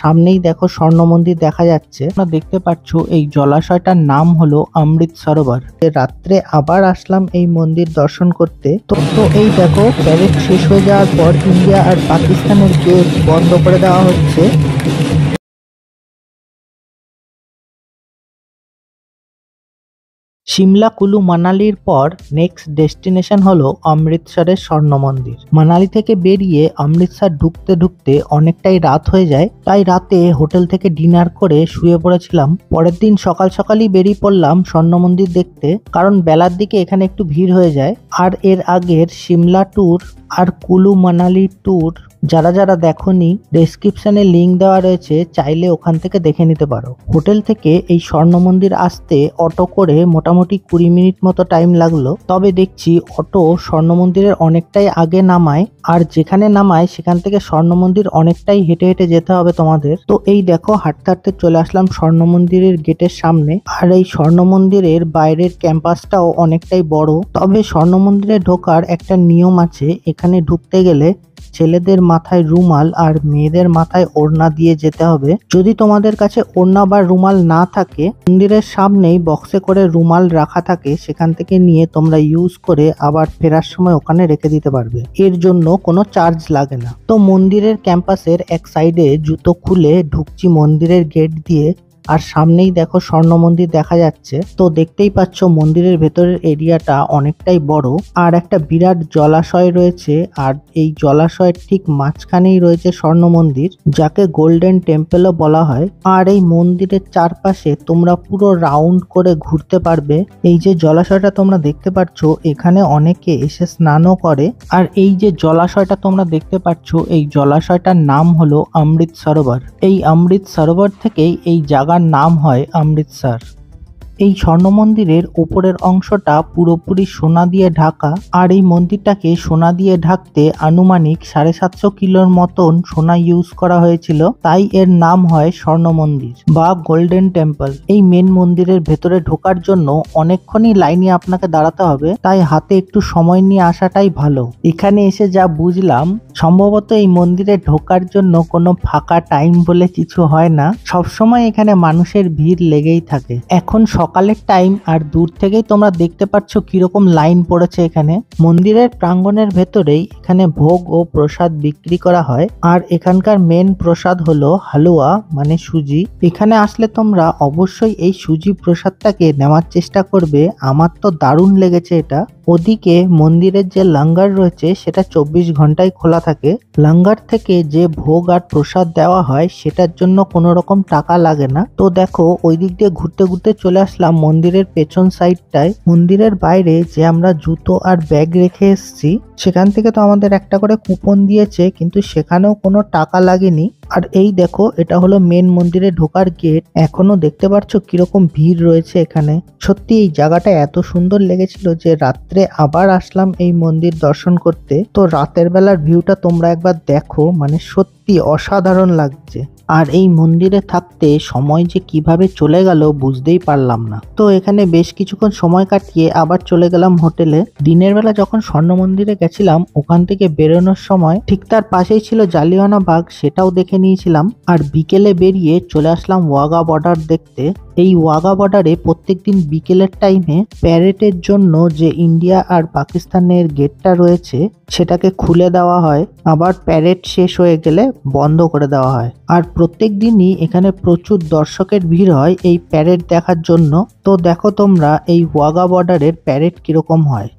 সামনেই দেখো স্বর্ণ মন্দির দেখা যাচ্ছে। তোমরা দেখতে পাচ্ছ এই জলাশয়টার নাম হলো অমৃত সরোবর। রাত্রে আবার আসলাম এই মন্দির দর্শন করতে। তো এই দেখো প্যারেড শেষ হয়ে যাওয়ার পর ইন্ডিয়া আর পাকিস্তানের গেট বন্ধ করে দেওয়া হচ্ছে। সিমলা কুলু মানালির পর নেক্সট ডেস্টিনেশন হলো অমৃতসরের স্বর্ণ মন্দির। মানালি থেকে বেরিয়ে অমৃতসর ঢুকতে ঢুকতে অনেকটাই রাত হয়ে যায়, তাই রাতে হোটেল থেকে ডিনার করে শুয়ে পড়েছিলাম। পরের দিন সকাল সকালই বেরিয়ে পড়লাম স্বর্ণ মন্দির দেখতে, কারণ বেলার দিকে এখানে একটু ভিড় হয়ে যায়। আর এর আগের সিমলা ট্যুর আর কুলু মানালি ট্যুর যারা যারা দেখোনি, ডেসক্রিপশনে লিংক দেওয়া রয়েছে, চাইলে ওখান থেকে দেখে নিতে পারো। হোটেল থেকে এই স্বর্ণ মন্দির আসতে অটো করে মোটামুটি 20 মিনিট মতো টাইম লাগলো। তবে দেখছি অটো স্বর্ণ মন্দিরের অনেকটাই আগে নামায়, আর যেখানে নামায় সেখান থেকে স্বর্ণ মন্দির অনেকটাই হেঁটে হেঁটে যেতে হবে তোমাদের। তো এই দেখো হাঁটতে হাঁটতে চলে আসলাম স্বর্ণ মন্দিরের গেটের সামনে। আর এই স্বর্ণ মন্দিরের বাইরের ক্যাম্পাসটাও অনেকটাই বড়। তবে স্বর্ণ মন্দিরে ঢোকার একটা নিয়ম আছে, এখানে ঢুকতে গেলে ছেলেদের মাথায় রুমাল আর মেয়েদের মাথায় ওড়না দিয়ে যেতে হবে। যদি তোমাদের কাছে ওড়না বা রুমাল না থাকে, মন্দিরের সামনেই বক্সে করে রুমাল রাখা থাকে, সেখান থেকে নিয়ে তোমরা ইউজ করে আবার ফেরার সময় ওখানে রেখে দিতে পারবে। এর জন্য কোনো চার্জ লাগে না। তো মন্দিরের ক্যাম্পাসের এক সাইডে জুতো খুলে ঢুকছি মন্দিরের গেট দিয়ে, আর সামনেই দেখো স্বর্ণ মন্দির দেখা যাচ্ছে। তো দেখতেই পাচ্ছ মন্দিরের ভেতরের এরিয়াটা অনেকটাই বড়, আর একটা বিরাট জলাশয় রয়েছে। আর এই জলাশয়ের ঠিক মাঝখানেই রয়েছে স্বর্ণ মন্দির, যাকে গোল্ডেন টেম্পলও বলা হয়। আর এই মন্দিরের চারপাশে তোমরা পুরো রাউন্ড করে ঘুরতে পারবে। এই যে জলাশয়টা তোমরা দেখতে পাচ্ছ, এখানে অনেকে এসে স্নানও করে। আর এই যে জলাশয়টা তোমরা দেখতে পাচ্ছ, এই জলাশয়টার নাম হলো অমৃত সরোবর। এই অমৃত সরোবর থেকেই এই জায়গার নাম হয় অমৃতসর। এই স্বর্ণ মন্দিরের উপরের অংশটা পুরোপুরি সোনা দিয়ে ঢাকা, আর এই মন্দিরটাকে সোনা দিয়ে ঢাকতে আনুমানিক 750 কিলোর মতন সোনা ইউজ করা হয়েছিল, তাই এর নাম হয় স্বর্ণ মন্দির বা গোল্ডেন টেম্পল। এই মেন মন্দিরের ভেতরে ঢোকার জন্য অনেকক্ষণই লাইনে আপনাকে দাঁড়াতে হবে, তাই হাতে একটু সময় নিয়ে আসাটাই ভালো। এখানে এসে যা বুঝলাম, সম্ভবত এই মন্দিরে ঢোকার জন্য কোনো ফাঁকা টাইম বলে কিছু হয় না, সবসময় এখানে মানুষের ভিড় লেগেই থাকে। এখন সকালের টাইম, আর দূর থেকেই তোমরা দেখতে পাচ্ছ কিরকম লাইন পড়েছে এখানে। মন্দিরের প্রাঙ্গণের ভেতরেই এখানে ভোগ ও প্রসাদ বিক্রি করা হয়, আর এখানকার মেন প্রসাদ হলো হালুয়া মানে সুজি। এখানে আসলে তোমরা অবশ্যই এই সুজি প্রসাদটাকে নেওয়ার চেষ্টা করবে, আমার তো দারুণ লেগেছে এটা। ওদিকে মন্দিরের যে লঙ্গার রয়েছে সেটা 24 ঘন্টায় খোলা থাকে। লঙ্গার থেকে যে ভোগ আর প্রসাদ দেওয়া হয় সেটার জন্য কোনো রকম টাকা লাগে না। তো দেখো ওই দিক দিয়ে ঘুরতে ঘুরতে চলে আসলাম মন্দিরের পেছন সাইডটায়। মন্দিরের বাইরে যে আমরা জুতো আর ব্যাগ রেখে এসেছি, সেখান থেকে তো আমাদের একটা করে কুপন দিয়েছে, কিন্তু সেখানেও কোনো টাকা লাগেনি। আর এই দেখো এটা হলো মেন মন্দিরে ঢোকার গেট। এখনো দেখতে পাচ্ছ কিরকম ভিড় রয়েছে এখানে। সত্যি এই জায়গাটা এত সুন্দর লেগেছিল যে রাত্রে আবার আসলাম এই মন্দির দর্শন করতে। তো রাতের বেলার ভিউটা তোমরা একবার দেখো, মানে সত্যি অসাধারণ লাগছে। আর এই মন্দিরে থাকতে সময় যে কিভাবে চলে গেল বুঝতেই পারলাম না। তো এখানে বেশ কিছুক্ষণ সময় কাটিয়ে আবার চলে গেলাম হোটেলে। দিনের বেলা যখন স্বর্ণ মন্দিরে গেছিলাম, ওখান থেকে বেরোনোর সময় ঠিক তার পাশেই ছিল জালিয়ানা বাগ, সেটাও দেখে নিয়েছিলাম। আর বিকেলে বেরিয়ে চলে আসলাম ওয়াঘা বর্ডার দেখতে। এই ওয়াঘা বর্ডারে প্রত্যেকদিন বিকেলের টাইমে প্যারেডের জন্য যে ইন্ডিয়া আর পাকিস্তানের গেটটা রয়েছে সেটাকে খুলে দেওয়া হয়, আবার প্যারেড শেষ হয়ে গেলে বন্ধ করে দেওয়া হয়। আর প্রত্যেক দিনই এখানে প্রচুর দর্শকের ভিড় হয় এই প্যারেড দেখার জন্য। তো দেখো তোমরা এই ওয়াঘা বর্ডারের প্যারেড কিরকম হয়।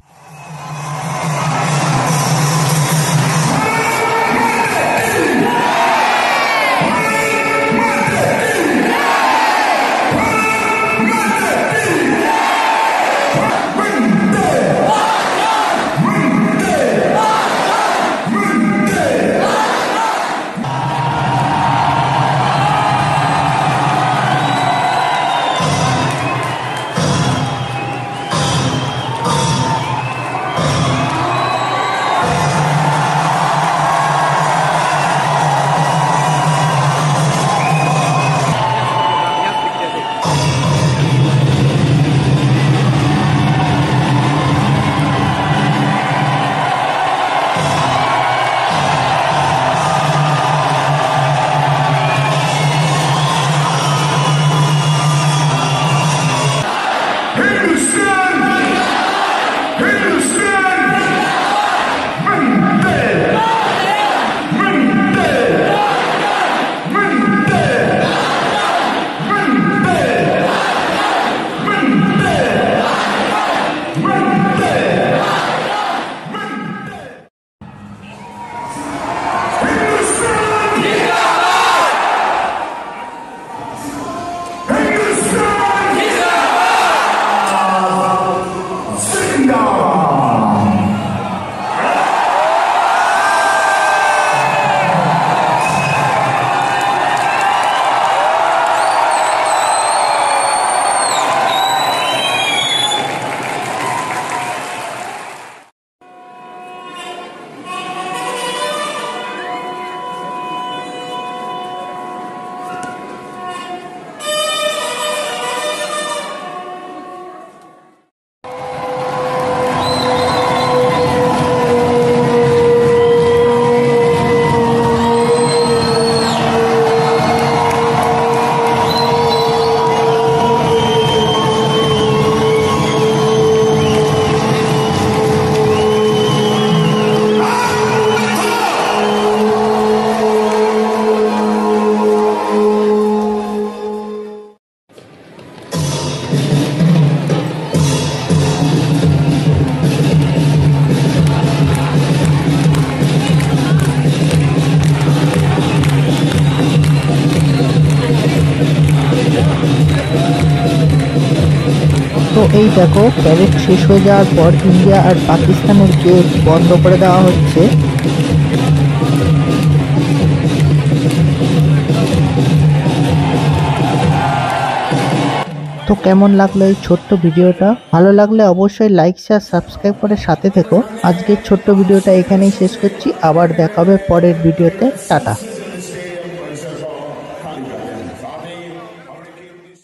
এই দেখো, প্যারেড শেষ হয়ে যাওয়ার পর ইন্ডিয়া আর পাকিস্তানের গেট বন্ধ করে দেওয়া হচ্ছে। তো কেমন লাগলো এই ছোট্ট ভিডিওটা? ভালো লাগলে অবশ্যই লাইক শেয়ার সাবস্ক্রাইব করে সাথে থেকো। আজকের ছোট্ট ভিডিওটা এখানেই শেষ করছি, আবার দেখা হবে পরের ভিডিওতে। টাটা।